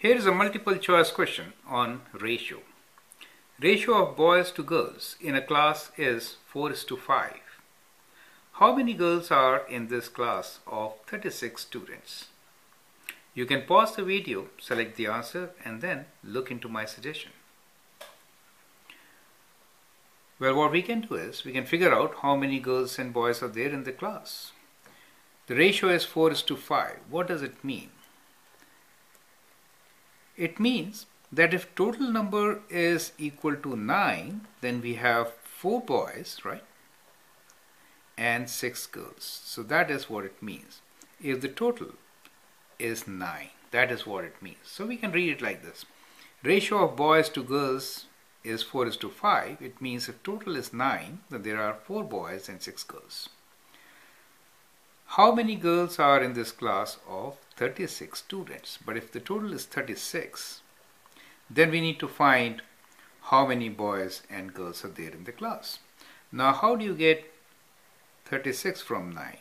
Here is a multiple choice question on ratio. Ratio of boys to girls in a class is 4:5. How many girls are in this class of 36 students? You can pause the video, select the answer, and then look into my suggestion. Well, what we can do is we can figure out how many girls and boys are there in the class. The ratio is 4:5. What does it mean? It means that if total number is equal to 9, then we have 4 boys, right? And 6 girls. So that is what it means. If the total is 9, that is what it means. So we can read it like this. Ratio of boys to girls is 4:5. It means if total is 9, then there are 4 boys and 6 girls. How many girls are in this class of 36 students? But if the total is 36, then we need to find how many boys and girls are there in the class. Now, how do you get 36 from 9?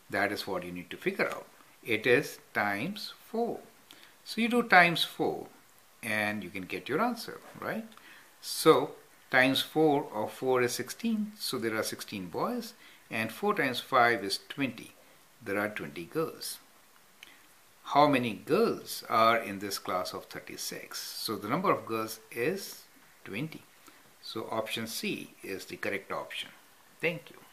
That is what you need to figure out. It is times 4. So you do times 4 and you can get your answer, right? So times 4 of 4 is 16. So there are 16 boys. And 4 times 5 is 20. There are 20 girls. How many girls are in this class of 36? So the number of girls is 20. So option C is the correct option. Thank you.